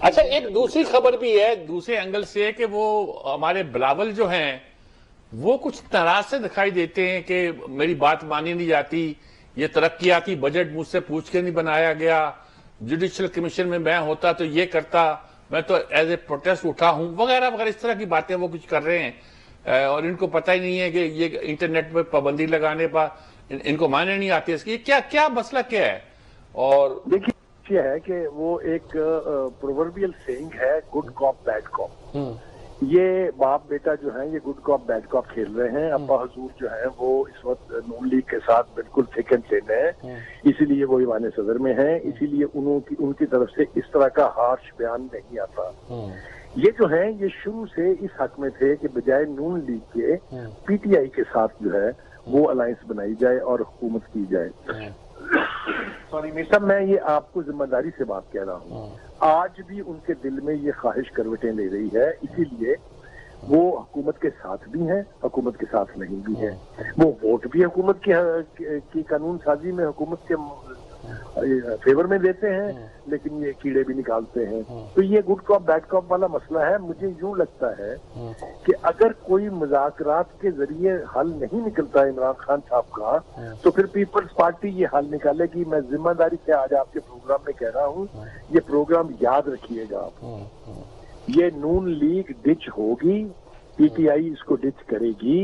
اچھا ایک دوسری خبر بھی ہے دوسرے اینگل سے کہ وہ ہمارے بلاول جو ہیں وہ کچھ ناراض سے دکھائی دیتے ہیں کہ میری بات مانی نہیں جاتی، یہ ترقیاتی بجٹ مجھ سے پوچھ کے نہیں بنایا گیا، جوڈیشل کمیشن میں ہوتا تو یہ کرتا، میں تو ایز اے پروٹیسٹ اٹھا ہوں وغیرہ وغیرہ، اس طرح کی باتیں وہ کچھ کر رہے ہیں، اور ان کو پتہ ہی نہیں ہے کہ یہ انٹرنیٹ پہ پابندی لگانے پر ان کو معنی نہیں آتے اس کی، کیا مسئلہ کیا ہے؟ اور دیکھیے یہ ہے کہ وہ ایک پرووربیل سینگ ہے، گڈ کاپ بیڈ کاپ. یہ باپ بیٹا جو ہیں یہ گڈ کاپ بیڈ کاپ کھیل رہے ہیں. ابا حضور جو ہیں وہ اس وقت نون لیگ کے ساتھ بالکل تھک اینڈ تھن ہیں، اسی لیے وہ ایوان صدر میں ہیں، اسی لیے ان کی طرف سے اس طرح کا ہارش بیان نہیں آتا. یہ جو ہیں یہ شروع سے اس حق میں تھے کہ بجائے نون لیگ کے پی ٹی آئی کے ساتھ جو ہے وہ الائنس بنائی جائے اور حکومت کی جائے. سوری صاحب، میں یہ آپ کو ذمہ داری سے بات کہہ رہا ہوں، آج بھی ان کے دل میں یہ خواہش کروٹیں لے رہی ہے، اسی لیے وہ حکومت کے ساتھ بھی ہیں، حکومت کے ساتھ نہیں بھی ہیں. وہ ووٹ بھی حکومت کی قانون سازی میں حکومت کے فیور میں دیتے ہیں، لیکن یہ کیڑے بھی نکالتے ہیں. تو یہ گڈ کاپ بیڈ کاپ والا مسئلہ ہے. مجھے یوں لگتا ہے کہ اگر کوئی مذاکرات کے ذریعے حل نہیں نکلتا عمران خان صاحب کا، تو پھر پیپلز پارٹی یہ حل نکالے گی. میں ذمہ داری سے آج آپ کے پروگرام میں کہہ رہا ہوں، یہ پروگرام یاد رکھیے گا آپ. یہ نون لیگ ڈچ ہوگی، پی ٹی آئی اس کو ڈچ کرے گی،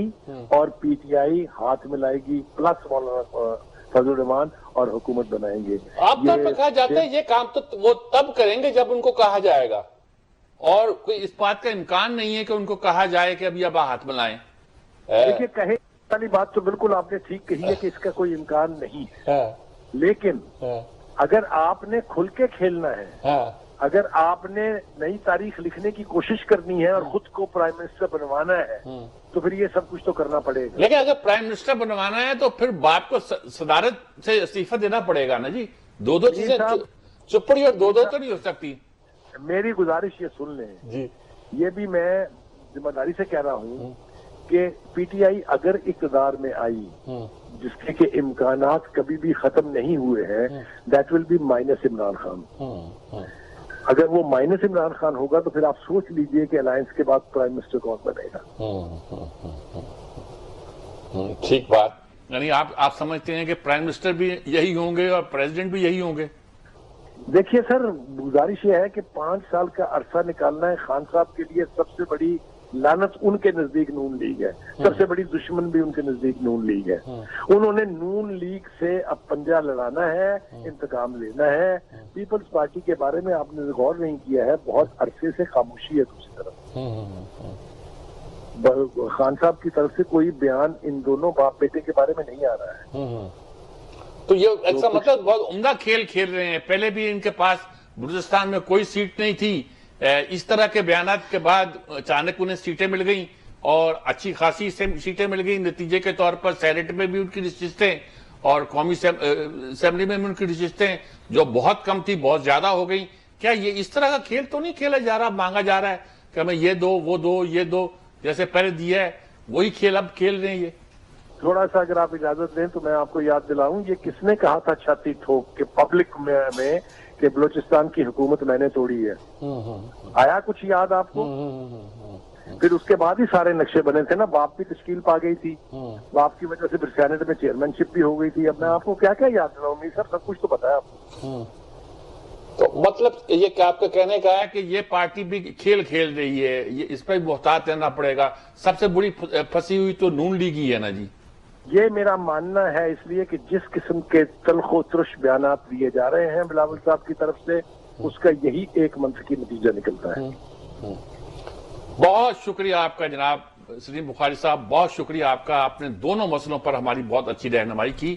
اور پی ٹی آئی ہاتھ ملائے گی پلس مولانا فضل الرحمان اور حکومت بنائیں گے. آپ طور پہ کہا جاتا ہے یہ کام تو وہ تب کریں گے جب ان کو کہا جائے گا، اور کوئی اس بات کا امکان نہیں ہے کہ ان کو کہا جائے کہ ابھی اب ہاتھ ملائیں. دیکھیے کہے والی بات تو بالکل آپ نے ٹھیک کہی ہے کہ اس کا کوئی امکان نہیں ہے، لیکن اگر آپ نے کھل کے کھیلنا ہے، اگر آپ نے نئی تاریخ لکھنے کی کوشش کرنی ہے اور خود کو پرائم منسٹر بنوانا ہے، تو پھر یہ سب کچھ تو کرنا پڑے گا. لیکن اگر پرائم منسٹر بنوانا ہے تو پھر باپ کو صدارت سے استعفیٰ دینا پڑے گا نا جی. دو چیزیں چپڑی اور دو تو نہیں ہو سکتی. میری گزارش یہ سن لیں جی، یہ بھی میں ذمہ داری سے کہہ رہا ہوں کہ پی ٹی آئی اگر اقتدار میں آئی، جس کے کہ امکانات کبھی بھی ختم نہیں ہوئے ہیں، that will be minus Imran Khan. اگر وہ مائنس عمران خان ہوگا تو پھر آپ سوچ لیجئے کہ الائنس کے بعد پرائم منسٹر کون بنے گا. ٹھیک بات. یعنی آپ سمجھتے ہیں کہ پرائم منسٹر بھی یہی ہوں گے اور پریزیڈنٹ بھی یہی ہوں گے؟ دیکھیے سر، گزارش یہ ہے کہ 5 سال کا عرصہ نکالنا ہے خان صاحب کے لیے. سب سے بڑی لعنت ان کے نزدیک نون لیگ ہے، سب سے بڑی دشمن بھی ان کے نزدیک نون لیگ ہے. انہوں نے نون لیگ سے اب پنجہ لڑانا ہے، انتقام لینا ہے. پیپلز پارٹی کے بارے میں آپ نے غور نہیں کیا ہے، بہت عرصے سے خاموشی ہے دوسری طرف. خان صاحب کی طرف سے کوئی بیان ان دونوں باپ بیٹے کے بارے میں نہیں آ رہا ہے. تو یہ ایسا مطلب بہت عمدہ کھیل کھیل رہے ہیں. پہلے بھی ان کے پاس بلوچستان میں کوئی سیٹ نہیں تھی، اس طرح کے بیانات کے بعد اچانک انہیں سیٹیں مل گئیں اور اچھی خاصی سیٹیں مل گئیں. نتیجے کے طور پر سینٹ میں بھی ان کی نشستیں اور قومی اسمبلی میں بھی ان کی نشستیں جو بہت کم تھی بہت زیادہ ہو گئیں. کیا یہ اس طرح کا کھیل تو نہیں کھیلا جا رہا، مانگا جا رہا ہے کہ ہمیں یہ دو وہ دو یہ دو، جیسے پہلے دیا ہے وہی کھیل اب کھیل رہے ہیں؟ یہ تھوڑا سا اگر آپ اجازت دیں تو میں آپ کو یاد دلاؤں، یہ کس نے کہا تھا چھاتی ٹھوک کے پبلک میں کہ بلوچستان کی حکومت میں نے توڑی ہے؟ آیا کچھ یاد آپ کو؟ پھر اس کے بعد ہی سارے نقشے بنے تھے نا. باپ بھی تشکیل پا گئی تھی، باپ کی وجہ سے پھر سینٹ میں چیئرمین شپ بھی ہو گئی تھی. اب میں آپ کو کیا کیا یاد دلاؤں؟ سر سب کچھ تو بتایا آپ کو. تو مطلب یہ کہ آپ کا کہنے کا ہے کہ یہ پارٹی بھی کھیل کھیل رہی ہے، یہ اس پہ محتاط رہنا پڑے گا. سب سے بڑی پھنسی ہوئی تو نون لیگ ہی ہے نا جی. یہ میرا ماننا ہے، اس لیے کہ جس قسم کے تلخ و ترش بیانات دیے جا رہے ہیں بلاول صاحب کی طرف سے، اس کا یہی ایک منطقی نتیجہ نکلتا ہے. بہت شکریہ آپ کا جناب سلیم بخاری صاحب، بہت شکریہ آپ کا. آپ نے دونوں مسئلوں پر ہماری بہت اچھی رہنمائی کی.